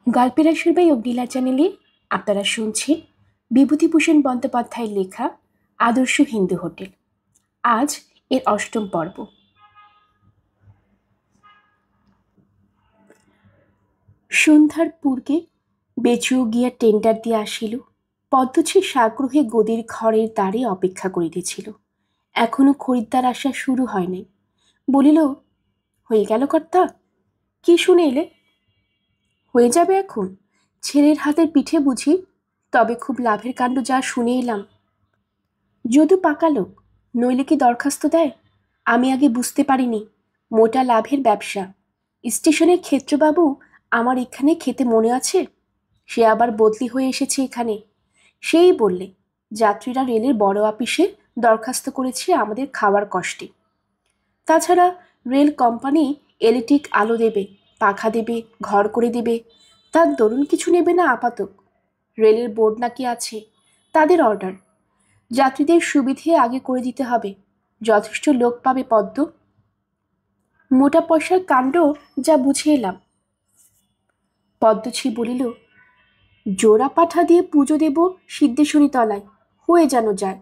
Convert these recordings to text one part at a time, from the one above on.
গল্পের আসর বাই অগ্নিলা চ্যানেলে আপনারা শুনছেন বিভূতিভূষণ বন্দ্যোপাধ্যায়ের লেখা আদর্শ হিন্দু হোটেল। আজ এর অষ্টম পর্ব। সন্ধ্যার পূর্বে বেচুও গিয়া টেন্ডার দিয়া আসিল। পদ্মছি সাগ্রহে গদির ঘরের দ্বারে অপেক্ষা করিতেছিল। এখনো খরিদ্দার আসা শুরু হয় নাই। বলিল, হয়ে গেল কর্তা? কি শুনে এলে? হয়ে যাবে এখন। ছেলের হাতের পিঠে বুঝি? তবে খুব লাভের কাণ্ড যা শুনে এলাম। যদু পাকা লোক, নইলে কি দরখাস্ত দেয়? আমি আগে বুঝতে পারিনি। মোটা লাভের ব্যবসা। স্টেশনের ক্ষেত্রবাবু আমার এখানে খেতে মনে আছে? সে আবার বদলি হয়ে এসেছে এখানে। সেই বললে যাত্রীরা রেলের বড় অফিসে দরখাস্ত করেছে আমাদের খাওয়ার কষ্টে। তাছাড়া রেল কোম্পানি ইলেকট্রিক আলো দেবে, পাখা দেবে, ঘর করে দেবে। তার দরুন কিছু নেবে না আপাতত। রেলের বোর্ড নাকি আছে, তাদের অর্ডার। যাত্রীদের সুবিধে আগে করে দিতে হবে। যথেষ্ট লোক পাবে পদ্ম। মোটা পয়সার কাণ্ড যা বুঝে এলাম। পদ্মছি বলিল, জোড়া পাঠা দিয়ে পুজো দেব সিদ্ধেশ্বরী তলায়, হয়ে যেন যায়।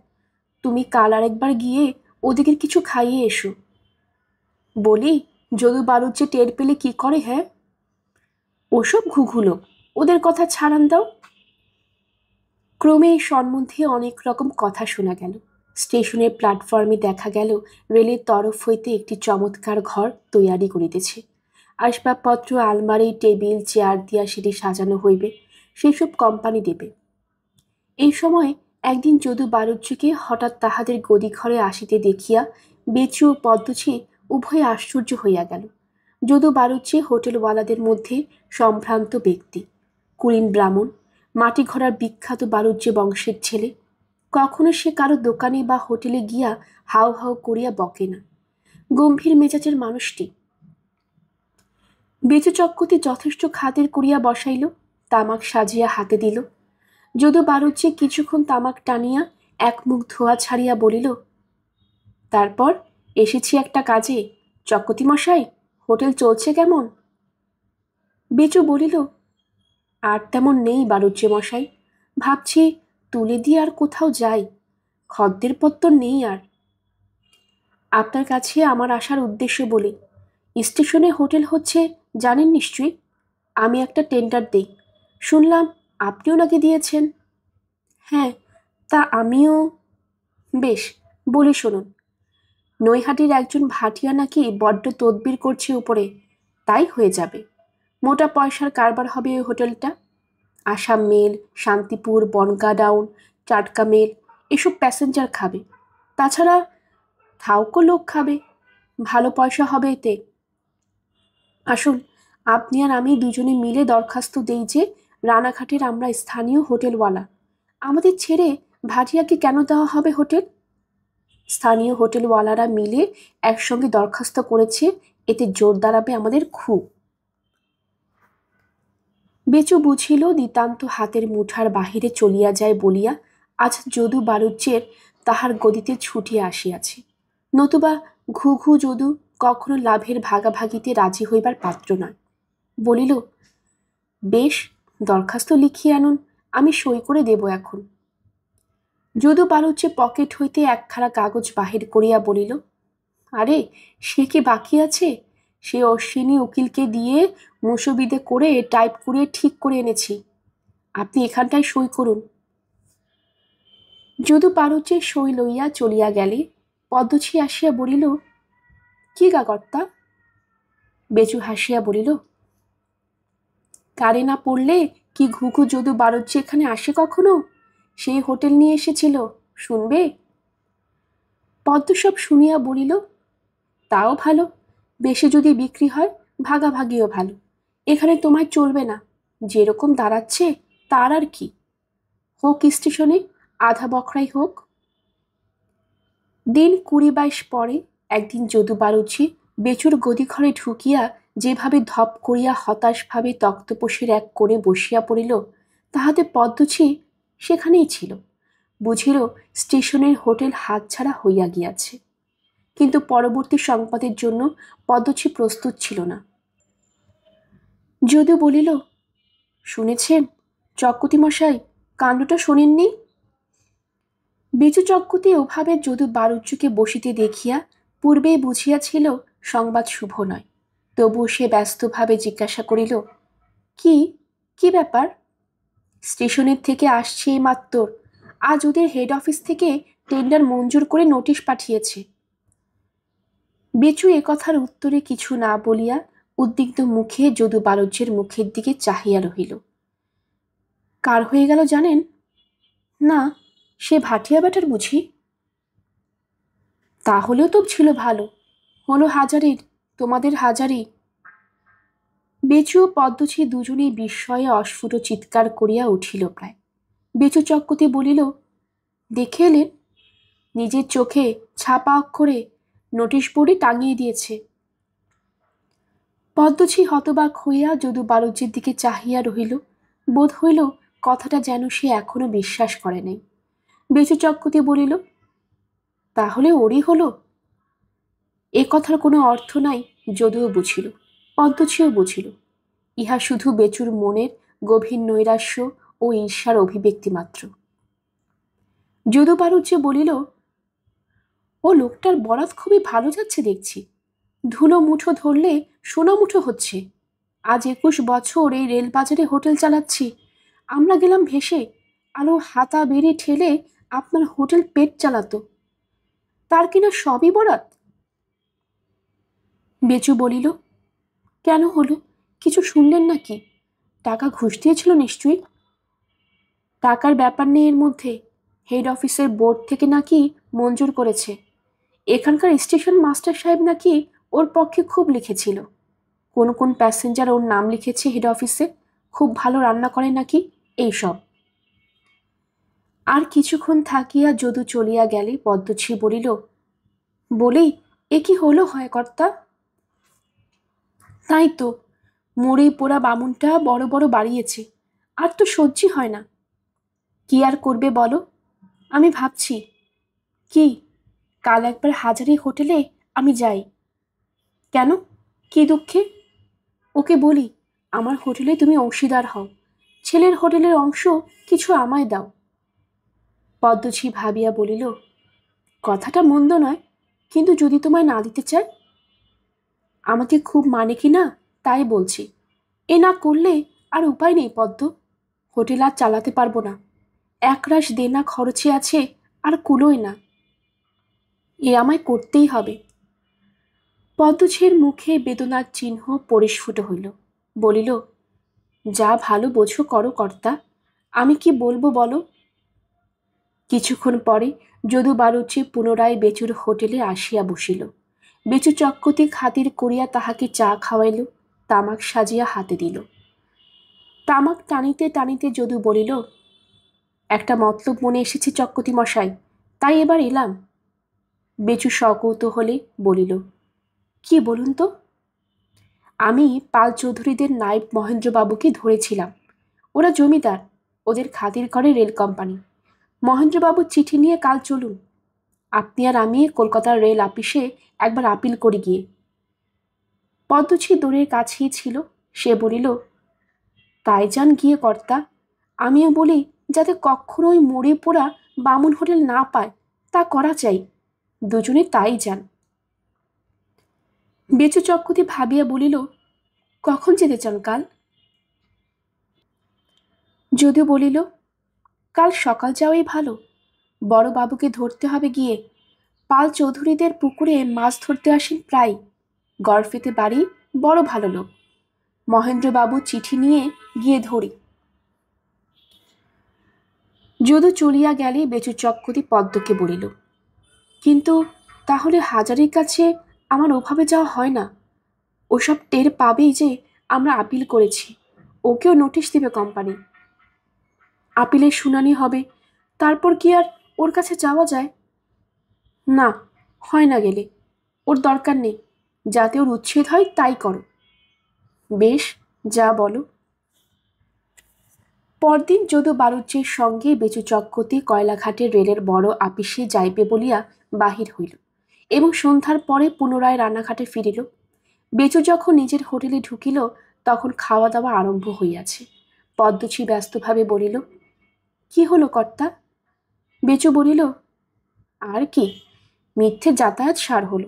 তুমি কাল আরেকবার গিয়ে ওদিকে কিছু খাইয়ে এসো। বলি, যদু বাড়ুজ্জে টের পেলে কি করে? হ্যাঁ, ওসব ঘুঘুলো, ওদের কথা ছাড়ান দাও। ক্রমে এই সম্বন্ধে অনেক রকম কথা শোনা গেল। স্টেশনের প্ল্যাটফর্মে দেখা গেল রেলের তরফ হইতে একটি চমৎকার ঘর তৈয়ারি করিতেছে। আসবাবপত্র, আলমারি, টেবিল, চেয়ার দিয়া সেটি সাজানো হইবে, সেসব কোম্পানি দেবে। এই সময় একদিন যদু বাড়ুজ্যকে হঠাৎ তাহাদের গদি ঘরে আসিতে দেখিয়া বেচু ও পদ্মছি উভয়ে আশ্চর্য হইয়া গেল। যদু বাড়ুজ্যে হোটেলওয়ালাদের মধ্যে সম্ভ্রান্ত ব্যক্তি, কুলীন ব্রাহ্মণ, মাটি ঘরার বিখ্যাত বাড়ুজ্যে বংশের ছেলে। কখনো সে কারো দোকানে বা হোটেলে গিয়া হাউ হাউ করিয়া বকে না। গম্ভীর মেজাজের মানুষটি। বেচু চক্কতি যথেষ্ট খাতির করিয়া বসাইল, তামাক সাজিয়া হাতে দিল। যদু বাড়ুজ্যে কিছুক্ষণ তামাক টানিয়া এক মুখ ধোয়া ছাড়িয়া বলিল, তারপর এসেছি একটা কাজে। চক্কতি মশাই, হোটেল চলছে কেমন? বেচু বলিল, আর তেমন নেই বাড়ুজ্যে মশাই। ভাবছি তুলে দিয়ে আর কোথাও যাই। খদ্দের পত্তর নেই আর। আপনার কাছে আমার আসার উদ্দেশ্য বলি, স্টেশনে হোটেল হচ্ছে জানেন নিশ্চয়ই। আমি একটা টেন্ডার দেই, শুনলাম আপনিও নাকি দিয়েছেন। হ্যাঁ, তা আমিও। বেশ, বলি শুনুন। নৈহাটির একজন ভাটিয়া নাকি বড্ড তদবির করছে উপরে, তাই হয়ে যাবে। মোটা পয়সার কারবার হবে ওই হোটেলটা। আসাম মেল, শান্তিপুর, বনগাঁ ডাউন, টাটকা মেল এসব প্যাসেঞ্জার খাবে। তাছাড়া থাউকো লোক খাবে। ভালো পয়সা হবে এতে। আসুন, আপনি আর আমি দুজনে মিলে দরখাস্ত দেই যে রানাঘাটের আমরা স্থানীয় হোটেলওয়ালা, আমাদের ছেড়ে ভাটিয়াকে কেন দেওয়া হবে হোটেল? স্থানীয় হোটেলওয়ালারা মিলে একসঙ্গে দরখাস্ত করেছে, এতে জোর দাঁড়াবে আমাদের খুব। বেচু বুঝিল নিতান্ত হাতের মুঠার বাহিরে চলিয়া যায় বলিয়া আজ যদু বাড়ুজ্যের তাহার গদিতে ছুটিয়া আসিয়াছে। নতুবা ঘুঘু যদু কখনো লাভের ভাগাভাগিতে রাজি হইবার পাত্র নয়। বলিল, বেশ, দরখাস্ত লিখিয়ে আনুন, আমি সই করে দেব এখন। যদু বাড়ুজ্যে পকেট হইতে একখানা কাগজ বাহির করিয়া বলিল, আরে সে কি বাকি আছে? সে অশ্বিনী উকিলকে দিয়ে মুসবিদে করে টাইপ করিয়ে ঠিক করে এনেছি। আপনি এখানটায় সই করুন। যদু বাড়ুজ্যের সই লইয়া চলিয়া গেলে পদ্মছি আসিয়া বলিল, কি গা কর্তা? বেচু হাসিয়া বলিল, কারে না পড়লে কি ঘুঘু যদু বাড়ুজ্যে এখানে আসে কখনো? সেই হোটেল নিয়ে এসেছিল, শুনবে? পদ্ম সব শুনিয়া বলিল, তাও ভালো। বেশি যদি বিক্রি হয় ভাগাভাগিও ভালো। এখানে তোমায় চলবে না, যেরকম দাঁড়াচ্ছে তার আর কি। হোক স্টেশনে, আধা বখরাই হোক। দিন ২০-২২ পরে একদিন যদু বাড়ুজ্যে বেচুর গদিঘরে ঢুকিয়া যেভাবে ধপ করিয়া হতাশভাবে তক্তপোষের এক কোণে বসিয়া পড়িল, তাহাতে পদ্মছি সেখানেই ছিল। বুঝিল স্টেশনের হোটেল হাতছাড়া হইয়া গিয়াছে। কিন্তু পরবর্তী সংবাদের জন্য পদ্মছি প্রস্তুত ছিল না। যদু বলিল, শুনেছেন চক্রবর্তী মশাই, কাণ্ডটা শোনেননি? বেচু চক্রবর্তী ওভাবে যদু বারুজ্যকে বসিতে দেখিয়া পূর্বেই বুঝিয়াছিল সংবাদ শুভ নয়। তবুও সে ব্যস্তভাবে জিজ্ঞাসা করিল, কি কি ব্যাপার? স্টেশনের থেকে আসছে এই মাত্র। আজ ওদের হেড অফিস থেকে টেন্ডার মঞ্জুর করে নোটিশ পাঠিয়েছে। বেচু কথার উত্তরে কিছু না বলিয়া উদ্বিগ্ন মুখে যদু বারুজ্যের মুখের দিকে চাহিয়া রহিল। কার হয়ে গেল জানেন? না, সে ভাটিয়া বেটার বুঝি? তাহলেও তো ছিল ভালো। হলো হাজারের, তোমাদের হাজারি। বেচু ও পদ্মছি দুজনেই বিস্ময়ে অস্ফুট চিৎকার করিয়া উঠিল প্রায়। বেচু চক্রবর্তী বলিল, দেখে এলেন? নিজের চোখে ছাপা অক্ষরে নোটিশ বোর্ডে টাঙিয়ে দিয়েছে। পদ্মছি হতবাক হইয়া যদু বারুজ্যের দিকে চাহিয়া রহিল। বোধ হইল কথাটা যেন সে এখনো বিশ্বাস করে নাই। বেচু চক্রবর্তী বলিল, তাহলে ওরই হলো? এ কথার কোনো অর্থ নাই যদিও বুঝিল, পদ্মছিও বুঝিল। ইহা শুধু বেচুর মনের গভীর নৈরাশ্য ও ঈর্ষার অভিব্যক্তি মাত্র। যদু বারুজ্য বলিল, ও লোকটার বরাত খুবই ভালো যাচ্ছে দেখছি। ধুলো মুঠো ধরলে সোনা মুঠো হচ্ছে। আজ 21 বছর এই রেলবাজারে হোটেল চালাচ্ছি। আমরা গেলাম ভেসে, আলো হাতা বেড়ে ঠেলে আপনার হোটেল পেট চালাতো। তার কিনা সবই বরাত। বেচু বলিল, কেন হলো? কিছু শুনলেন নাকি? টাকা ঘুষ দিয়েছিল নিশ্চয়ই। টাকার ব্যাপার নেই এর মধ্যে। হেড অফিসের বোর্ড থেকে নাকি মঞ্জুর করেছে। এখানকার স্টেশন মাস্টার সাহেব নাকি ওর পক্ষে খুব লিখেছিল। কোন কোন প্যাসেঞ্জার ওর নাম লিখেছে হেড অফিসে, খুব ভালো রান্না করে নাকি, এইসব। আর কিছুক্ষণ থাকিয়া যদু চলিয়া গেলে পদ্মছি বলিল, বলি এ কি হলো হয় কর্তা? তাই তো, মরে পোড়া বামুনটা বড় বড় বাড়িয়েছে, আর তো সহ্যই হয় না। কি আর করবে বলো? আমি ভাবছি, কি কাল একবার হাজারি হোটেলে আমি যাই। কেন, কি দুঃখে? ওকে বলি, আমার হোটেলে তুমি অংশীদার হও, ছেলের হোটেলের অংশ কিছু আমায় দাও। পদ্মছি ভাবিয়া বলিল, কথাটা মন্দ নয়, কিন্তু যদি তোমায় না দিতে চায়? আমাকে খুব মানে কি না তাই বলছি। এ না করলে আর উপায় নেই পদ্ম। হোটেল আর চালাতে পারবো না। একরাশ দেনা খরচে আছে, আর কুলোয় না। এ আমায় করতেই হবে। পদ্মছির মুখে বেদনার চিহ্ন পরিস্ফুট হইল। বলিল, যা ভালো বোঝো করো কর্তা, আমি কি বলবো বলো। কিছুক্ষণ পরে যদু বারুচি পুনরায় বেচুর হোটেলে আসিয়া বসিল। বেচু চক্রবর্তী খাতির করিয়া তাহাকে চা খাওয়াইল, তামাক সাজিয়া হাতে দিল। তামাক টানিতে টানিতে যদু বলিল, একটা মতলব মনে এসেছে চক্রবর্তী মশাই, তাই এবার এলাম। বেচু সকৌতূহলে বলিল, কি বলুন তো? আমি পাল চৌধুরীদের নায়েব মহেন্দ্রবাবুকে ধরেছিলাম। ওরা জমিদার, ওদের খাতির করে রেল কোম্পানি। মহেন্দ্রবাবুর চিঠি নিয়ে কাল চলুন। আপনি আর আমি কলকাতার রেল আপিসে একবার আপিল করি গিয়ে। পদ্মছি দূরের কাছেই ছিল। সে বলিল, তাই যান গিয়ে কর্তা। আমিও বলি, যাতে কখনোই মরে পোড়া বামুন হোটেল না পায়, তা করা চাই। দুজনে তাই যান। বেচু চক্রবর্তী ভাবিয়া বলিল, কখন যেতে চান কাল? যদিও বলিল, কাল সকাল যাওয়াই ভালো। বড় বাবুকে ধরতে হবে গিয়ে। পাল চৌধুরীদের পুকুরে মাছ ধরতে আসেন প্রায়। গড়ফেতে বাড়ি, বড় ভালো লোক। মহেন্দ্রবাবু চিঠি নিয়ে গিয়ে ধরি। যদু চলিয়া গেলে বেচু চক্রবর্তী পদ্মকে বলিল, কিন্তু তাহলে হাজারের কাছে আমার ওভাবে যাওয়া হয় না। ওসব টের পাবেই যে আমরা আপিল করেছি। ওকেও নোটিশ দেবে কোম্পানি। আপিলের শুনানি হবে, তারপর কি আর ওর কাছে যাওয়া যায়? না, হয় না গেলে। ওর দরকার নেই। যাতে ওর উচ্ছেদ হয় তাই করো। বেশ, যা বলো। পরদিন যদু বারুজ্যের সঙ্গে বেচু চক্রবর্তী কয়লাঘাটের রেলের বড় আপিসে যাইবে বলিয়া বাহির হইল, এবং সন্ধ্যার পরে পুনরায় রান্নাঘাটে ফিরিল। বেচু যখন নিজের হোটেলে ঢুকিল, তখন খাওয়া দাওয়া আরম্ভ হইয়াছে। পদ্মছি ব্যস্তভাবে বলিল, কি হলো কর্তা? বেচু বলিল, আর কি, মিথ্যে যাতায়াত সার হলো,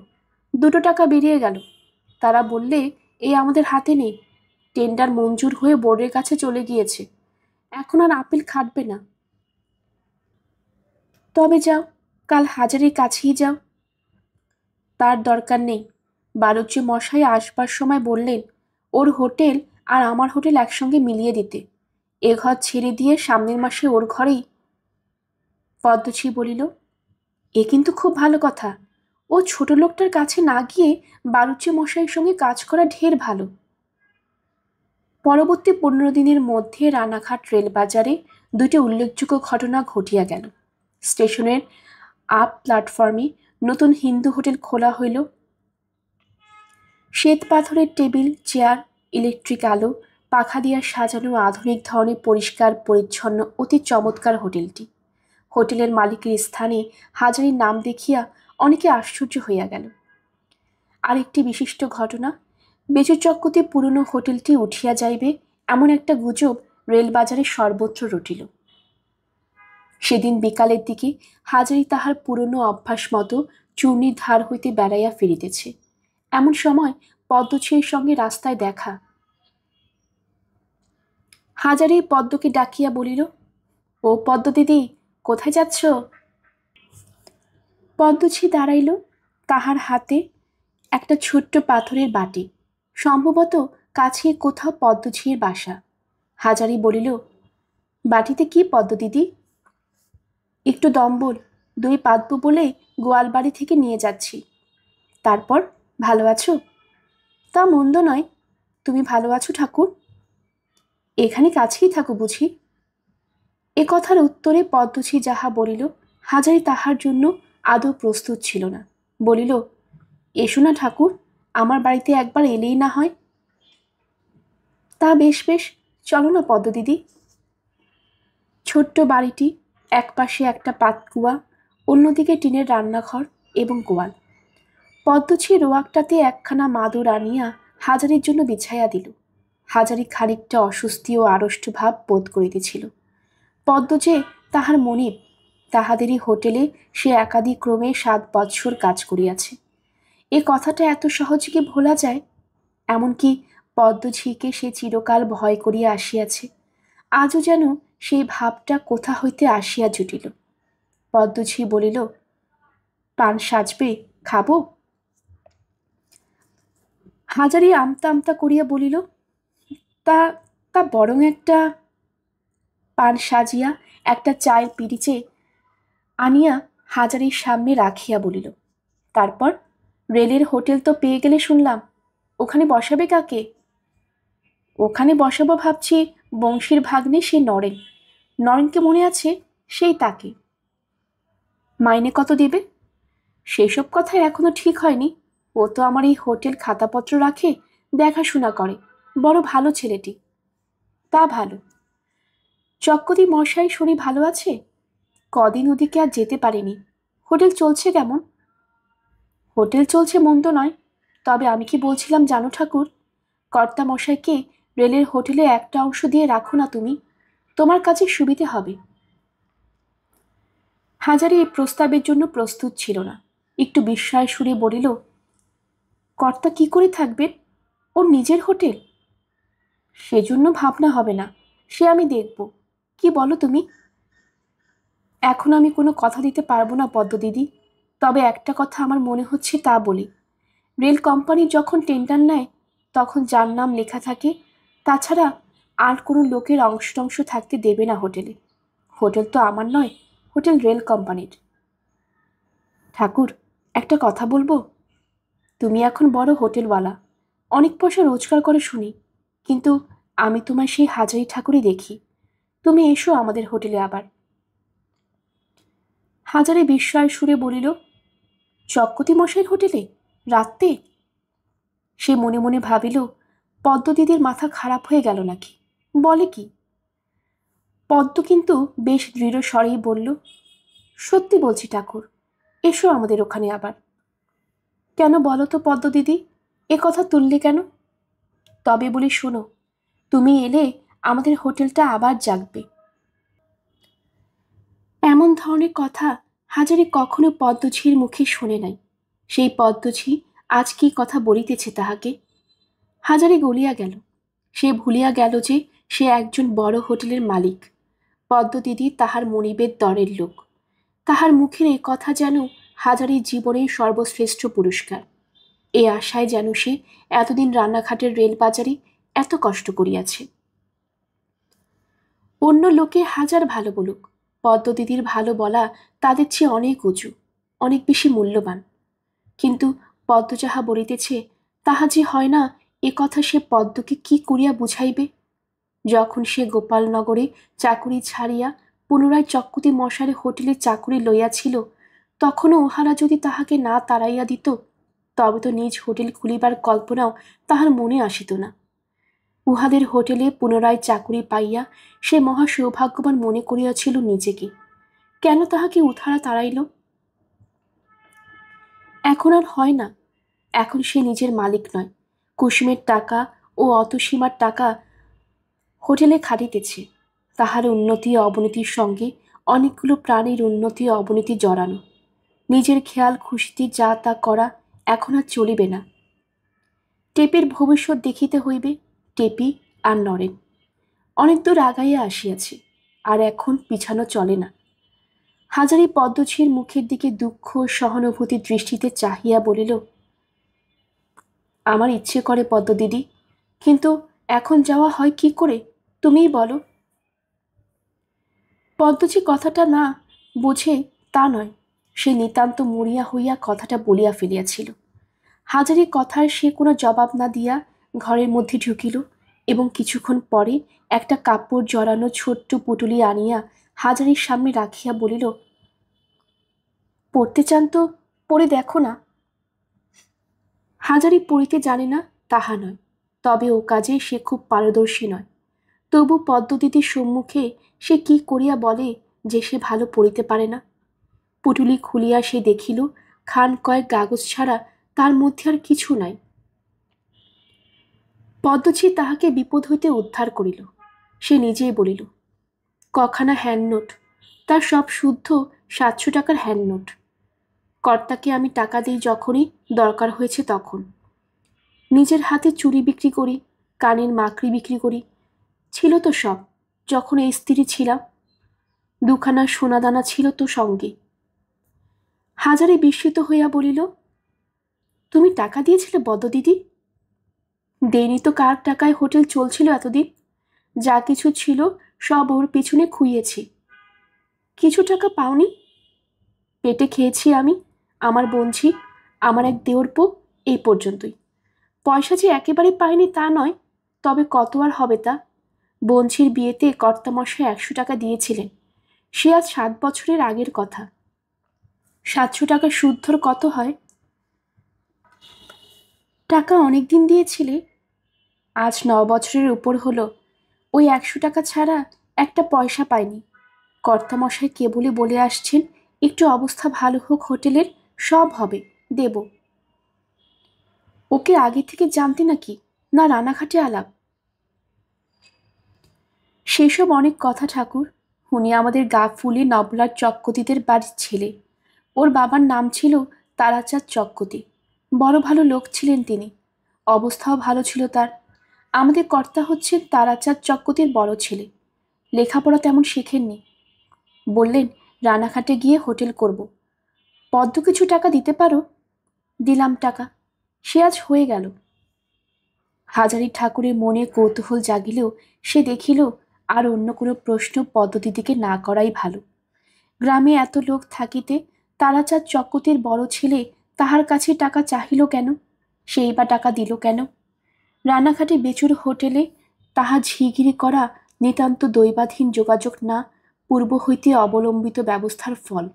2 টাকা বেরিয়ে গেল। তারা বললে এই আমাদের হাতে নেই, টেন্ডার মঞ্জুর হয়ে বোর্ডের কাছে চলে গিয়েছে, এখন আর আপিল খাটবে না। তবে যাও, কাল হাজারের কাছেই যাও। তার দরকার নেই, বালুচি মশাই আসবার সময় বললেন ওর হোটেল আর আমার হোটেল একসঙ্গে মিলিয়ে দিতে, এ ঘর ছেড়ে দিয়ে সামনের মাসে ওর ঘরেই। পদ্মছি বলিল, এ কিন্তু খুব ভালো কথা, ও ছোট লোকটার কাছে না গিয়ে বালুচি মশাইয়ের সঙ্গে কাজ করা ঢের ভালো। পরবর্তী 15 দিনের মধ্যে রানাঘাট রেলবাজারে 2টি উল্লেখযোগ্য ঘটনা ঘটিয়া গেল। স্টেশনের আপ প্ল্যাটফর্মে নতুন হিন্দু হোটেল খোলা হইল। শ্বেত পাথরের টেবিল চেয়ার, ইলেকট্রিক আলো, পাখা দিয়া সাজানো আধুনিক ধরনের পরিষ্কার পরিচ্ছন্ন অতি চমৎকার হোটেলটি। হোটেলের মালিকের স্থানে হাজারীর নাম দেখিয়া অনেকে আশ্চর্য হইয়া গেল। আরেকটি বিশিষ্ট ঘটনা, বেচু চক্কতে পুরনো হোটেলটি উঠিয়া যাইবে এমন একটা গুজব রেলবাজারে সর্বত্র রটিল। সেদিন বিকালের দিকে হাজারী তাহার পুরনো অভ্যাস মতো চূর্ণির ধার হইতে বেড়াইয়া ফিরিতেছে, এমন সময় পদ্মছির সঙ্গে রাস্তায় দেখা। হাজারী পদ্মকে ডাকিয়া বলিল, ও পদ্ম দিদি, কোথায় যাচ্ছ? পদ্মছি দাঁড়াইল, তাহার হাতে একটা ছোট্ট পাথরের বাটি, সম্ভবত কাছে কোথাও পদ্মছির বাসা। হাজারী বলিল, বাটিতে কি পদ্ম দিদি? একটু দম্বল, দই পাতবো বলে গোয়ালবাড়ি থেকে নিয়ে যাচ্ছি। তারপর, ভালো আছো? তা মন্দ নয়, তুমি ভালো আছো ঠাকুর? এখানে কাছেই থাকো বুঝি? এ কথার উত্তরে পদ্মছি যাহা বলিল, হাজারী তাহার জন্য আদৌ প্রস্তুত ছিল না। বলিল, এসো না ঠাকুর, আমার বাড়িতে একবার এলেই না হয়। তা বেশ বেশ, চলো না পদ্ম দিদি। ছোট্ট বাড়িটি, একপাশে একটা পাতকুয়া, অন্যদিকে টিনের রান্নাঘর এবং গোয়াল। পদ্মছি রোয়াকটাতে একখানা মাদুর আনিয়া হাজারির জন্য বিছাইয়া দিল। হাজারি খানিকটা অস্বস্তি ও আড়ষ্ট ভাব বোধ করিতেছিল। পদ্ম যে তাহার মনিব, তাহাদেরই হোটেলে সে একাদিক্রমে 7 বৎসর কাজ করিয়াছে, এ কথাটা এত সহজে কি ভোলা যায়? এমনকি পদ্মঝিকে সে চিরকাল ভয় করিয়া আসিয়াছে, আজও যেন সেই ভাবটা কোথা হইতে আসিয়া জুটিল। পদ্মঝি বলিল, পান সাজবে, খাবো? হাজারি আমতা আমতা করিয়া বলিল, তা তা বরং একটা। পান সাজিয়া একটা চায়ের পিরিচে আনিয়া হাজারির সামনে রাখিয়া বলিল, তারপর, রেলের হোটেল তো পেয়ে গেলে শুনলাম, ওখানে বসাবে কাকে? ওখানে বসাবো ভাবছি বংশীর ভাগ্নে সে নরেন। নরেনকে মনে আছে? সেই তাকে। মাইনে কত দেবে? সেসব কথা এখনো ঠিক হয়নি, ও তো আমার এই হোটেল খাতাপত্র রাখে, দেখাশোনা করে, বড় ভালো ছেলেটি। তা ভালো। চক্কতি মশাই শুনি ভালো আছে? কদিন ওদিকে আর যেতে পারিনি। হোটেল চলছে কেমন? হোটেল চলছে মন্দ নয়, তবে আমি কি বলছিলাম জানো ঠাকুর, কর্তা মশাইকে রেলের হোটেলে একটা অংশ দিয়ে রাখো না তুমি, তোমার কাছে সুবিধে হবে। হাজারি এই প্রস্তাবের জন্য প্রস্তুত ছিল না, একটু বিস্ময় সুরে বলিল, কর্তা কি করে থাকবেন? ওর নিজের হোটেল? সেজন্য ভাবনা হবে না, সে আমি দেখব। কি বলো তুমি? এখন আমি কোনো কথা দিতে পারবো না পদ্ম দিদি, তবে একটা কথা আমার মনে হচ্ছে তা বলি। রেল কোম্পানি যখন টেন্ডার নেয় তখন যার নাম লেখা থাকে, তাছাড়া আর কোনো লোকের অংশ থাকতে দেবে না হোটেলে। হোটেল তো আমার নয়, হোটেল রেল কোম্পানির। ঠাকুর, একটা কথা বলবো? তুমি এখন বড় হোটেলওয়ালা, অনেক পয়সা রোজগার করে শুনি, কিন্তু আমি তোমায় সেই হাজারি ঠাকুরই দেখি। তুমি এসো আমাদের হোটেলে আবার। হাজারি বিস্ময় সুরে বলিল, চক্কতি মশাইয়ের হোটেলে রাত্রে? সে মনে মনে ভাবিল, পদ্ম দিদির মাথা খারাপ হয়ে গেল নাকি, বলে কি? পদ্ম কিন্তু বেশ দৃঢ় স্বরেই বলল, সত্যি বলছি ঠাকুর, এসো আমাদের ওখানে আবার। কেন বলো তো পদ্ম দিদি, এ কথা তুললে কেন? তবে বলি শোনো, তুমি এলে আমাদের হোটেলটা আবার জাগবে। এমন ধরনের কথা হাজারি কখনো পদ্মঝির মুখে শোনে নাই। সেই পদ্মঝি আজ কি কথা বলিতেছে তাহাকে। হাজারি গলিয়া গেল। সে ভুলিয়া গেল যে সে একজন বড় হোটেলের মালিক। পদ্মদিদি তাহার মনিবের দরের লোক। তাহার মুখের এ কথা যেন হাজারির জীবনের সর্বশ্রেষ্ঠ পুরস্কার। এ আশায় যেন সে এতদিন রান্নাঘাটের রেলবাজারে এত কষ্ট করিয়াছে। অন্য লোকে হাজার ভালো বলুক, পদ্মদিদির ভালো বলা তাদের চেয়ে অনেক উঁচু, অনেক বেশি মূল্যবান। কিন্তু পদ্ম যাহা বলিতেছে তাহা যে হয় না, এ কথা সে পদ্মকে কি করিয়া বুঝাইবে? যখন সে গোপালনগরে চাকুরি ছাড়িয়া পুনরায় চক্কুতি মশারে হোটেলে চাকুরি লইয়াছিল, তখনও উহারা যদি তাহাকে না তাড়াইয়া দিত, তবে তো নিজ হোটেল খুলিবার কল্পনাও তাহার মনে আসিত না। উহাদের হোটেলে পুনরায় চাকুরি পাইয়া সে মহা সৌভাগ্যবান মনে করিয়াছিল নিজেকে। কেন তাহাকে উহারা তাড়াইল? এখন আর হয় না। এখন সে নিজের মালিক নয়, কুসুমের টাকা ও অতসীমার টাকা হোটেলে খাটিতেছে। তাহার উন্নতি অবনতির সঙ্গে অনেকগুলো প্রাণীর উন্নতি অবনতি জড়ানো। নিজের খেয়াল খুশিতে যা তা করা এখন আর চলিবে না। টেপির ভবিষ্যৎ দেখিতে হইবে। টেপি আর নরেন অনেক দূর আগাইয়া আসিয়াছে, আর এখন পিছানো চলে না। হাজারি পদ্মঝির মুখের দিকে দুঃখ সহানুভূতির দৃষ্টিতে চাহিয়া বলিল, আমার ইচ্ছে করে পদ্মদিদি, কিন্তু এখন যাওয়া হয় কি করে, তুমিই বলো। পদ্মজি কথাটা না বুঝে তা নয়, সে নিতান্ত মরিয়া হইয়া কথাটা বলিয়া ফেলিয়াছিল। হাজারি কথার সে কোনো জবাব না দিয়া ঘরের মধ্যে ঢুকিল এবং কিছুক্ষণ পরে একটা কাপড় জড়ানো ছোট্ট পুটুলি আনিয়া হাজারির সামনে রাখিয়া বলিল, পড়তে চান তো পড়ে দেখো না। হাজারি পড়িতে জানে না তাহা নয়, তবে ও কাজে সে খুব পারদর্শী নয়। তবু পদ্মদিদির সম্মুখে সে কি করিয়া বলে যে সে ভালো পড়িতে পারে না? পুটুলি খুলিয়া সে দেখিল খান কয়েক কাগজ ছাড়া তার মধ্যে আর কিছু নাই। পদ্মঝি তাহাকে বিপদ হইতে উদ্ধার করিল। সে নিজেই বলিল, কখানা হ্যান্ডনোট, তার সব শুদ্ধ 700 টাকার হ্যান্ডনোট। কর্তাকে আমি টাকা দিই যখনই দরকার হয়েছে তখন। নিজের হাতে চুড়ি বিক্রি করি, কানের মাকড়ি বিক্রি করি, ছিল তো সব যখন এই স্ত্রী ছিলাম। 2খানা সোনাদানা ছিল তো সঙ্গে। হাজারে বিস্মিত হইয়া বলিল, তুমি টাকা দিয়েছিলে বদ্যদিদি? দেইনি তো, কার টাকায় হোটেল চলছিল এতদিন? যা কিছু ছিল সব ওর পিছনে খুইয়েছি। কিছু টাকা পাওনি? পেটে খেয়েছি আমি, আমার বঞ্চি, আমার এক দেওরপো, এই পর্যন্তই। পয়সা যে একেবারে পাইনি তা নয়, তবে কত আর হবে তা। বঞ্চির বিয়েতে কর্তামশাই 100 টাকা দিয়েছিলেন, সে আজ 7 বছরের আগের কথা। 700 টাকা সুদ্ধর কত হয়? টাকা অনেক দিন দিয়েছিলে, আজ 9 বছরের উপর হলো, ওই 100 টাকা ছাড়া একটা পয়সা পাইনি। কর্তামশাই কেবলই বলে আসছেন একটু অবস্থা ভালো হোক হোটেলের, সব হবে, দেব। ওকে আগে থেকে জানতে নাকি, না রানাঘাটে আলাপ? সেসব অনেক কথা ঠাকুর। উনি আমাদের গাফুলি নবলার চক্কতিদের বাড়ির ছেলে। ওর বাবার নাম ছিল তারাচাঁদ চক্কতি। বড় ভালো লোক ছিলেন তিনি, অবস্থাও ভালো ছিল তার। আমাদের কর্তা হচ্ছেন তারাচাঁদ চক্কতির বড় ছেলে। লেখাপড়া তেমন শেখেননি। বললেন রানাঘাটে গিয়ে হোটেল করব। পদ্ম কিছু টাকা দিতে পারো? দিলাম টাকা, সে আজ হয়ে গেল। হাজারি ঠাকুরের মনে কৌতূহল জাগিলেও সে দেখিল আর অন্য কোনো প্রশ্ন পদ্মদিদিকে না করাই ভালো। গ্রামে এত লোক থাকিতে তারাচাঁদ চক্কতির বড় ছেলে তাহার কাছে টাকা চাহিল কেন? সেই বা টাকা দিল কেন? রানাঘাটে বেচুর হোটেলে তাহা ঝিগিরি করা নিতান্ত দৈবাধীন যোগাযোগ না, পূর্ব হইতে অবলম্বিত ব্যবস্থার ফল।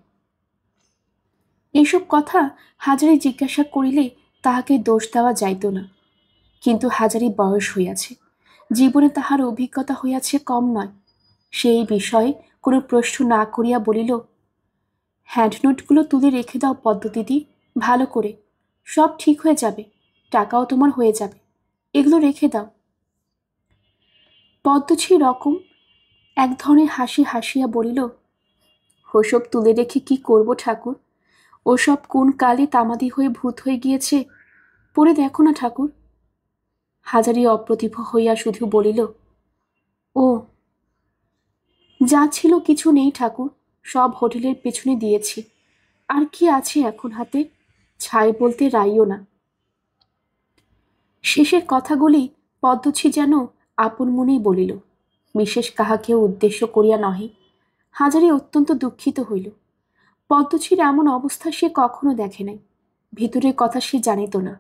এসব কথা হাজারি জিজ্ঞাসা করিলে তাহাকে দোষ দেওয়া যাইত না। কিন্তু হাজারি বয়স হইয়াছে, জীবনে তাহার অভিজ্ঞতা হইয়াছে কম নয়। সেই বিষয়ে কোনো প্রশ্ন না করিয়া বলিল, হ্যান্ডনোটগুলো তুলে রেখে দাও পদ্মদিদি, ভালো করে, সব ঠিক হয়ে যাবে, টাকাও তোমার হয়ে যাবে, এগুলো রেখে দাও। পদ্মছি রকম এক ধরনের হাসি হাসিয়া বলিল, ওসব তুলে রেখে কি করব ঠাকুর? ওসব কোন কালে তামাদি হয়ে ভূত হয়ে গিয়েছে, পড়ে দেখো না ঠাকুর। হাজারি অপ্রতিভ হইয়া শুধু বলিল, ও, যা ছিল কিছু নেই ঠাকুর, সব হোটেলের পেছনে দিয়েছি। আর কি আছে এখন হাতে? ছাই বলতে রাইও না। শেষের কথাগুলি পদ্মছি যেন আপন মনেই বলিল, বিশেষ কাহাকেও উদ্দেশ্য করিয়া নহে। হাজারি অত্যন্ত দুঃখিত হইল। পদ্মছির এমন অবস্থা সে কখনো দেখে নাই। ভিতরের কথা সে জানিত না।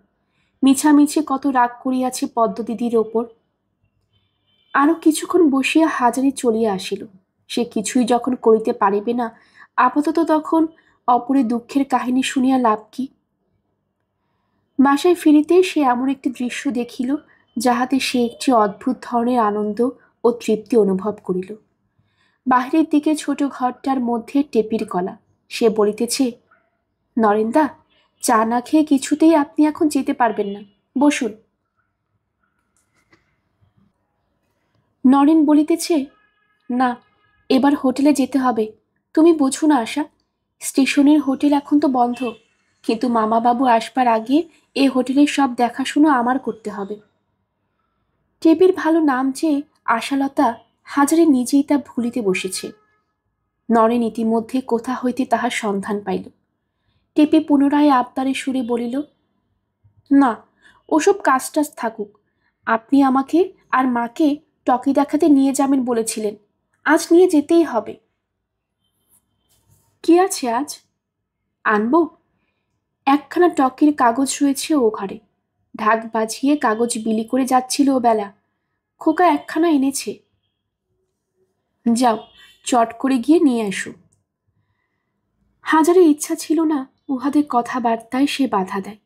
মিছামিছি কত রাগ করিয়াছে পদ্মদিদির ওপর। আরো কিছুক্ষণ বসিয়া হাজারি চলিয়া আসিল। সে কিছুই যখন করিতে পারিবে না, আপাতত তখন অপরে দুঃখের কাহিনী শুনিয়া লাভ কি? বাসায় ফিরিতে সে এমন একটি দৃশ্য দেখিল, যাহাতে সে একটি অদ্ভুত ধরনের আনন্দ ও তৃপ্তি অনুভব করিল। বাহিরের দিকে ছোট ঘরটার মধ্যে টেপির গলা। সে বলিতেছে, নরেন্দা, চা না খেয়ে কিছুতেই আপনি এখন যেতে পারবেন না, বসুন। নরেন বলিতেছে, না, এবার হোটেলে যেতে হবে। তুমি বোঝো না আশা, স্টেশনের হোটেল এখন তো বন্ধ, কিন্তু মামাবাবু আসবার আগে এ হোটেলের সব দেখাশুনো আমার করতে হবে। টেপির ভালো নাম চেয়ে আশালতা হাজারে নিজেই তা ভুলিতে বসেছে। নরেন ইতিমধ্যে কোথা হইতে তাহার সন্ধান পাইল। টেপি পুনরায় আবদারে সুরে বলিল, না, ওসব কাজটাজ থাকুক। আপনি আমাকে আর মাকে টকি দেখাতে নিয়ে যাবেন বলেছিলেন, আজ নিয়ে যেতেই হবে। কি আছে আজ? আনবো? একখানা টকির কাগজ রয়েছে ও ঘরে। ঢাক বাজিয়ে কাগজ বিলি করে যাচ্ছিল ও বেলা। খোকা একখানা এনেছে। যাও, চট করে গিয়ে নিয়ে এসো। হাজারের ইচ্ছা ছিল না উহাদের কথাবার্তায় সে বাধা দেয়।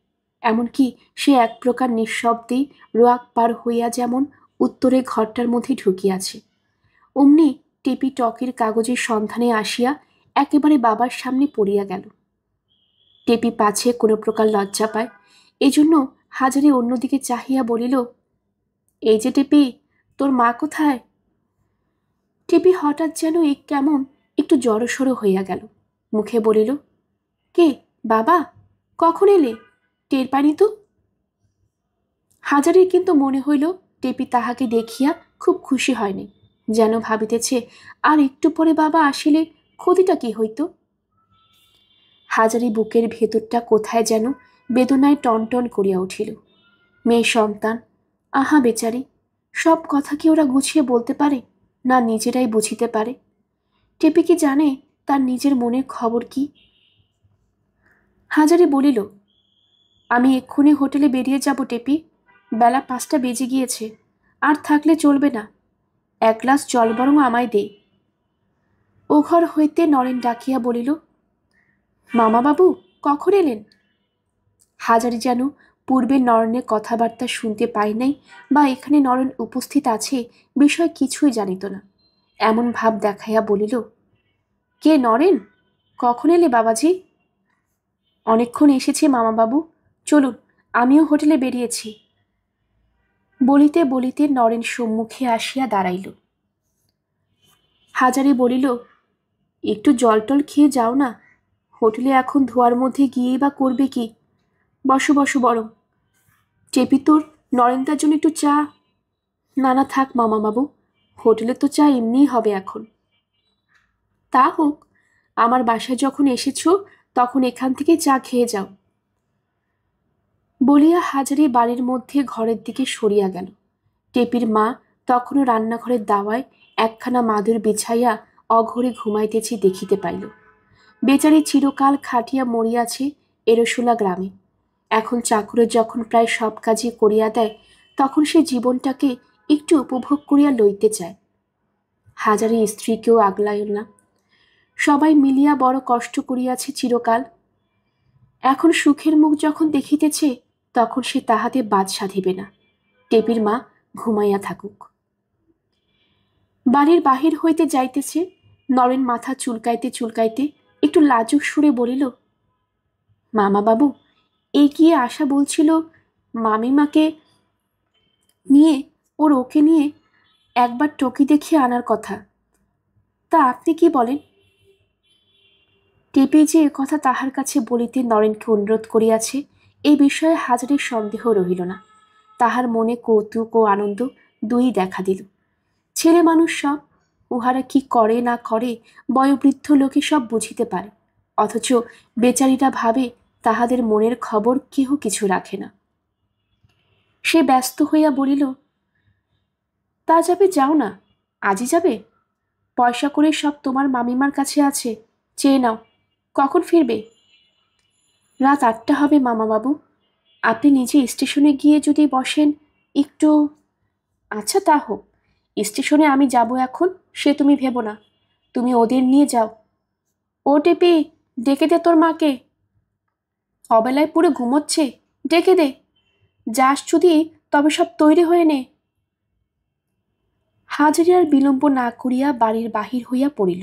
এমনকি সে এক প্রকার নিঃশব্দেই রোয়াক পার হইয়া যেমন উত্তরে ঘরটার মধ্যে ঢুকিয়াছে, অমনি টেপি টকের কাগজের সন্ধানে আসিয়া একেবারে বাবার সামনে পড়িয়া গেল। টেপি পাছে কোনো প্রকার লজ্জা পায়, এজন্য হাজারে অন্যদিকে চাহিয়া বলিল, এই যে টেপি, তোর মা কোথায়? টেপি হঠাৎ যেন কেমন একটু জড়সড় হইয়া গেল। মুখে বলিল, কে, বাবা? কখন এলে? টের পাইনি তো। হাজারের কিন্তু মনে হইল টেপি তাহাকে দেখিয়া খুব খুশি হয়নি, যেন ভাবিতেছে আর একটু পরে বাবা আসিলে ক্ষতিটা কি হইত। হাজারি বুকের ভেতরটা কোথায় যেন বেদনায় টনটন করিয়া উঠিল। মেয়ে সন্তান, আহা বেচারি, সব কথা কি ওরা গুছিয়ে বলতে পারে, না নিজেরাই বুঝিতে পারে? টেপি কি জানে তার নিজের মনের খবর কি? হাজারি বলিল, আমি এক্ষুনি হোটেলে বেরিয়ে যাব টেপি, বেলা 5টা বেজে গিয়েছে, আর থাকলে চলবে না। এক গ্লাস জল বরং আমায় দে। ও ঘর হইতে নরেন ডাকিয়া বলিল, মামাবাবু কখন এলেন? হাজারি যেন পূর্বে নরেনের কথাবার্তা শুনতে পাই নাই, বা এখানে নরেন উপস্থিত আছে বিষয় কিছুই জানিত না। এমন ভাব দেখাইয়া বলিল, কে নরেন? কখন এলে বাবাজি? অনেকক্ষণ এসেছি মামাবাবু, চলুন, আমিও হোটেলে বেরিয়েছি। বলিতে বলিতে নরেন সম্মুখে আসিয়া দাঁড়াইল। হাজারি বলিল, একটু জল টল খেয়ে যাও না, হোটেলে এখন ধোয়ার মধ্যে গিয়েই বা করবে কি? বসো বসো বরং। টেপি, তোর নরেনদার জন্য একটু চা। না না, থাক মামাবাবু, হোটেলে তো চা এমনিই হবে এখন। তা হোক, আমার বাসায় যখন এসেছো তখন এখান থেকে চা খেয়ে যাও। বলিয়া হাজারি বাড়ির মধ্যে ঘরের দিকে সরিয়া গেল। টেপির মা তখনও রান্নাঘরের দাওয়ায় একখানা মাদুর বিছাইয়া অঘরে ঘুমাইতেছে দেখিতে পাইল। বেচারি চিরকাল খাটিয়া মরিয়াছে এরশোলা গ্রামে। এখন চাকরের যখন প্রায় সব কাজই করিয়া দেয়, তখন সে জীবনটাকে একটু উপভোগ করিয়া লইতে চায়। হাজারি স্ত্রীকেও আগলাইল না। সবাই মিলিয়া বড় কষ্ট করিয়াছে চিরকাল। এখন সুখের মুখ যখন দেখিতেছে, তখন সে তাহাতে বাদ সাধিবে না। টেপির মা ঘুমাইয়া থাকুক। বাড়ির বাহির হইতে যাইতেছে, নরেন মাথা চুলকাইতে চুলকাইতে একটু লাজুক সুরে বলিল, মামাবাবু, এগিয়ে আসা বলছিল মামিমাকে নিয়ে, ওকে নিয়ে একবার টকি দেখিয়ে আনার কথা। তা আপনি কি বলেন? টেপে যে কথা তাহার কাছে বলিতে নরেনকে অনুরোধ করিয়াছে, এই বিষয়ে হাজারের সন্দেহ রহিল না। তাহার মনে কৌতুক ও আনন্দ দুই দেখা দিল। ছেলে মানুষ সব, উহারা কি করে না করে বয়োবৃদ্ধ লোকে সব বুঝিতে পারে, অথচ বেচারীরা ভাবে তাহাদের মনের খবর কেহ কিছু রাখে না। সে ব্যস্ত হইয়া বলিল, তা যাবে, যাও না, আজই যাবে? পয়সা করে সব তোমার মামিমার কাছে আছে, চেয়ে নাও। কখন ফিরবে? রাত 8টা হবে মামাবাবু। আপনি নিজে স্টেশনে গিয়ে যদি বসেন একটু। আচ্ছা, তা হোক, স্টেশনে আমি যাব এখন, সে তুমি ভেবো না। তুমি ওদের নিয়ে যাও। ও টেপি, ডেকে দে তোর মাকে। অবেলায় পুরো ঘুমোচ্ছে, ডেকে দে। যাস যদি তবে সব তৈরি হয়ে নে। হাজারি আর বিলম্ব না করিয়া বাড়ির বাহির হইয়া পড়িল।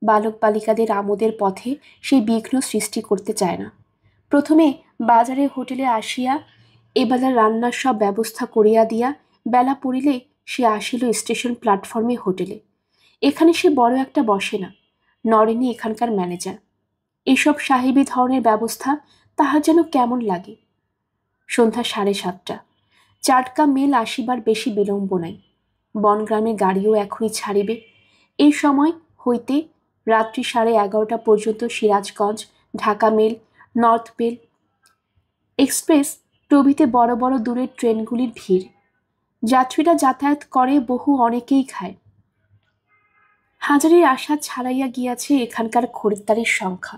বালক বালিকাদের আমোদের পথে সে বিঘ্ন সৃষ্টি করতে চায় না। প্রথমে বাজারে হোটেলে আসিয়া এবেলার রান্নার সব ব্যবস্থা করিয়া দিয়া বেলা পড়িলে সে আসিল স্টেশন প্ল্যাটফর্মে হোটেলে। এখানে সে বড় একটা বসে না। নরেনই এখানকার ম্যানেজার। এসব সাহেবী ধরনের ব্যবস্থা তাহার যেন কেমন লাগে। সন্ধ্যা 7:30। চাটকা মেল আসিবার বেশি বিলম্ব নাই। বনগ্রামের গাড়িও এখনই ছাড়িবে। এই সময় হইতে রাত্রি 11:30 পর্যন্ত Sirajganj, Dhaka mail, north mail, express প্রভৃতি বড় বড় দূরের ট্রেনগুলির ভিড়। যাত্রীরা যাতায়াত করে, বহু অনেকেই খায়। হাজারের আশা ছাড়াইয়া গিয়াছে এখানকার খরিদ্দারের সংখ্যা।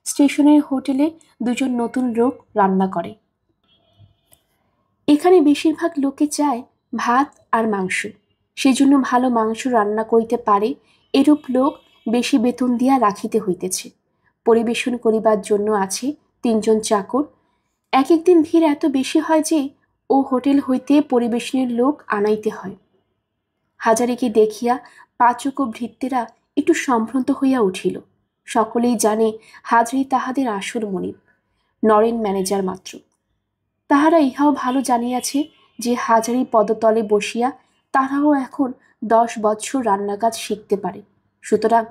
স্টেশনের হোটেলে 2জন নতুন লোক রান্না করে। এখানে বেশিরভাগ লোকে চায় ভাত আর মাংস। সেজন্য ভালো মাংস রান্না করিতে পারে এরূপ লোক বেশি বেতন দিয়া রাখিতে হইতেছে। পরিবেশন করিবার জন্য আছে 3জন চাকর। এক একদিন ভিড় এত বেশি হয় যে ও হোটেল হইতে পরিবেশনের লোক আনাইতে হয়। হাজারিকে দেখিয়া পাচক ও ভৃত্যেরা একটু সম্ভ্রান্ত হইয়া উঠিল। সকলেই জানে হাজারি তাহাদের আসল মনিব, নরেন ম্যানেজার মাত্র। তাহারা ইহাও ভালো জানিয়াছে যে হাজারি পদতলে বসিয়া তাহারাও এখন 10 বৎসর রান্নাকাজ শিখতে পারে। সুতরাং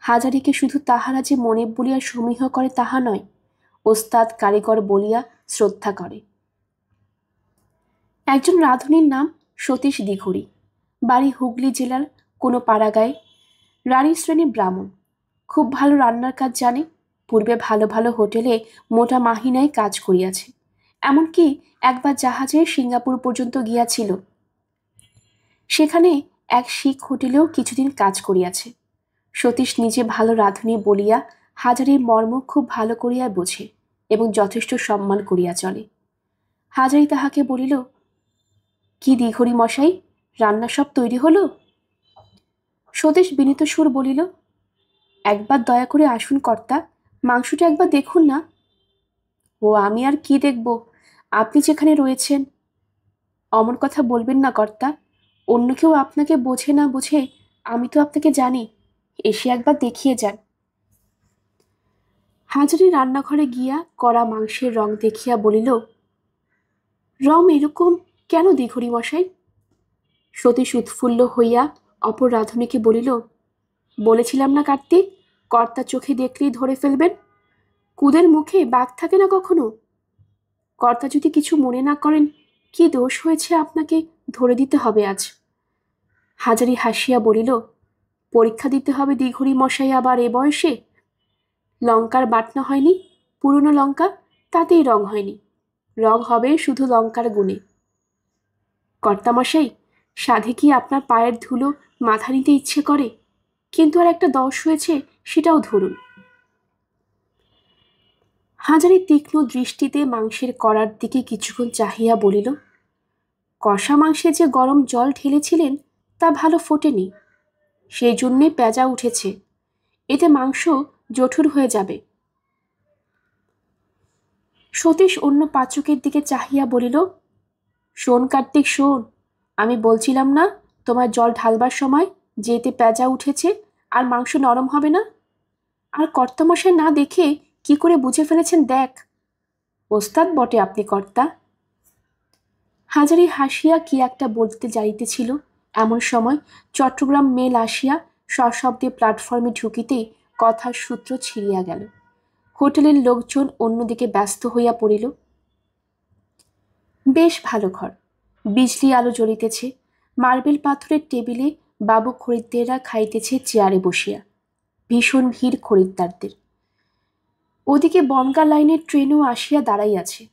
হাজারিকে শুধু তাহারা যে মনিব বলিয়া সমীহ করে তাহা নয়, ওস্তাদ কারিগর বলিয়া শ্রদ্ধা করে। একজন রাঁধুনির নাম সতীশ দিঘুরি, বাড়ি হুগলি জেলার কোনো পাড়াগায়ে। রানী শ্রেণী ব্রাহ্মণ, খুব ভালো রান্নার কাজ জানে। পূর্বে ভালো ভালো হোটেলে মোটা মাহিনায় কাজ করিয়াছে। এমনকি একবার জাহাজে সিঙ্গাপুর পর্যন্ত গিয়াছিল। সেখানে এক শিখ হোটেলেও কিছুদিন কাজ করিয়াছে। সতীশ নিজে ভালো রাঁধুনি বলিয়া হাজারির মর্ম খুব ভালো করিয়া বোঝে এবং যথেষ্ট সম্মান করিয়া চলে। হাজারি তাহাকে বলিল, কি দিঘরি মশাই, রান্না সব তৈরি হলো? সতীশ বিনীত সুর বলিল, একবার দয়া করে আসুন কর্তা, মাংসটা একবার দেখুন না। ও আমি আর কি দেখব, আপনি যেখানে রয়েছেন। অমন কথা বলবেন না কর্তা, অন্য কেউ আপনাকে বোঝে না বোঝে, আমি তো আপনাকে জানি, এসে একবার দেখিয়ে যান। হাজারি রান্নাঘরে গিয়া কড়া মাংসের রং দেখিয়া বলিল, রং এরকম কেন দিঘরি মশাই? সতীশ উৎফুল্ল হইয়া অপর রাঁধুনিকে বলিল, বলেছিলাম না কার্তিক, কর্তা চোখে দেখলেই ধরে ফেলবেন। কুদের মুখে বাঘ থাকে না কখনো। কর্তা যদি কিছু মনে না করেন, কি দোষ হয়েছে আপনাকে ধরে দিতে হবে আজ। হাজারি হাসিয়া বলিল, পরীক্ষা দিতে হবে দিঘুরি মশাই আবার এ বয়সে? লঙ্কার বাটনা হয়নি, পুরনো লঙ্কা, তাতেই রং হয়নি। রং হবে শুধু লঙ্কার গুণে। কর্তামশাই, সাধে কি আপনার পায়ের ধুলো মাথা নিতে ইচ্ছে করে? কিন্তু আর একটা দোষ হয়েছে, সেটাও ধরুন। হাজারি তীক্ষ্ণ দৃষ্টিতে মাংসের কড়ার দিকে কিছুক্ষণ চাহিয়া বলিল, কষা মাংসে যে গরম জল ঢেলেছিলেন তা ভালো ফোটেনি, সেই জন্যে পেঁজা উঠেছে। এতে মাংস জঠুর হয়ে যাবে। সতীশ অন্য পাচকের দিকে চাহিয়া বলিল, শোন কার্তিক, শোন, আমি বলছিলাম না তোমার জল ঢালবার সময় যে এতে পেঁজা উঠেছে আর মাংস নরম হবে না? আর কর্তামশাই না দেখে কি করে বুঝে ফেলেছেন দেখ। ওস্তাদ বটে আপনি কর্তা। হাজারি হাসিয়া কি একটা বলতে যাইতেছিল, এমন সময় চট্টগ্রাম মেল আসিয়া সশব্দে প্ল্যাটফর্মে ঢুকিতেই কথার সূত্র ছিঁড়িয়া গেল। হোটেলের লোকজন অন্যদিকে ব্যস্ত হইয়া পড়িল। বেশ ভালো ঘর, বিজলি আলো জ্বলিতেছে, মার্বেল পাথরের টেবিলে বাবু খরিদ্দেররা খাইতেছে চেয়ারে বসিয়া। ভীষণ ভিড় খরিদ্দারদের। ওদিকে বনগা লাইনের ট্রেনও আসিয়া দাঁড়াইয়াছে।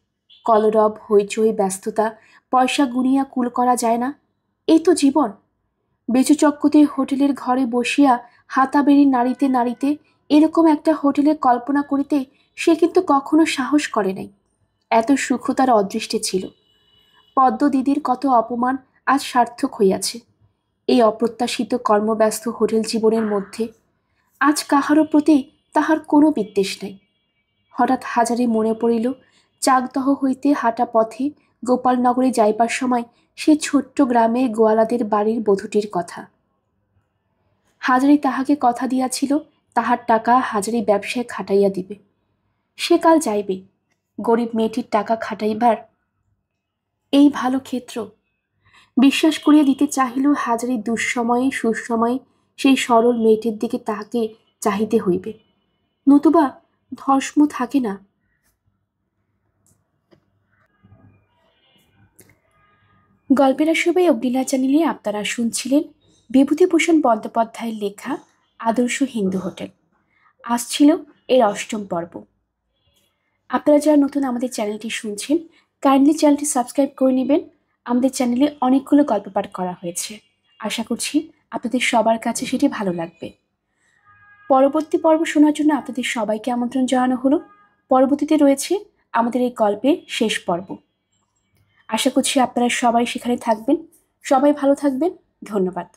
কলরব, হইচই, ব্যস্ততা, পয়সা গুনিয়া কুল করা যায় না। এই তো জীবন। বেচুচক্কতে হোটেলের ঘরে বসিয়া হাতাবেড়ি নাড়িতে নাড়িতে এরকম একটা হোটেলের কল্পনা করিতে সে কিন্তু কখনো সাহস করে নাই। এত সুখ তার অদৃষ্টে ছিল। পদ্ম দিদির কত অপমান আজ সার্থক হইয়াছে। এই অপ্রত্যাশিত কর্মব্যস্ত হোটেল জীবনের মধ্যে আজ কাহারও প্রতি তাহার কোনো বিদ্বেষ নাই। হঠাৎ হাজারে মনে পড়িল চাকদহ হইতে হাঁটা পথে গোপালনগরে যাইবার সময় সে ছোট্ট গ্রামে গোয়ালাদের বাড়ির বধূটির কথা। হাজারি তাহাকে কথা দিয়াছিল তাহার টাকা হাজারি ব্যবসায় খাটাইয়া দিবে। সে কাল যাইবে। গরিব মেয়েটির টাকা খাটাইবার এই ভালো ক্ষেত্র। বিশ্বাস করিয়া দিতে চাহিল হাজারি দুঃসময়ে সুসময়ে সেই সরল মেয়েটির দিকে তাহাকে চাহিতে হইবে, নতুবা ধর্ম থাকে না। গল্পের আসবে অগ্নিলা চ্যানেলে আপনারা শুনছিলেন বিভূতিভূষণ বন্দ্যোপাধ্যায়ের লেখা আদর্শ হিন্দু হোটেল। আসছিল এর ৮ম পর্ব। আপনারা যারা নতুন আমাদের চ্যানেলটি শুনছেন, কাইন্ডলি চ্যানেলটি সাবস্ক্রাইব করে নেবেন। আমাদের চ্যানেলে অনেকগুলো গল্প পাঠ করা হয়েছে। আশা করছি আপনাদের সবার কাছে সেটি ভালো লাগবে। পরবর্তী পর্ব শোনার জন্য আপনাদের সবাইকে আমন্ত্রণ জানানো হলো। পরবর্তীতে রয়েছে আমাদের এই গল্পের শেষ পর্ব। আশা করছি আপনারা সবাই সেখানে থাকবেন। সবাই ভালো থাকবেন। ধন্যবাদ।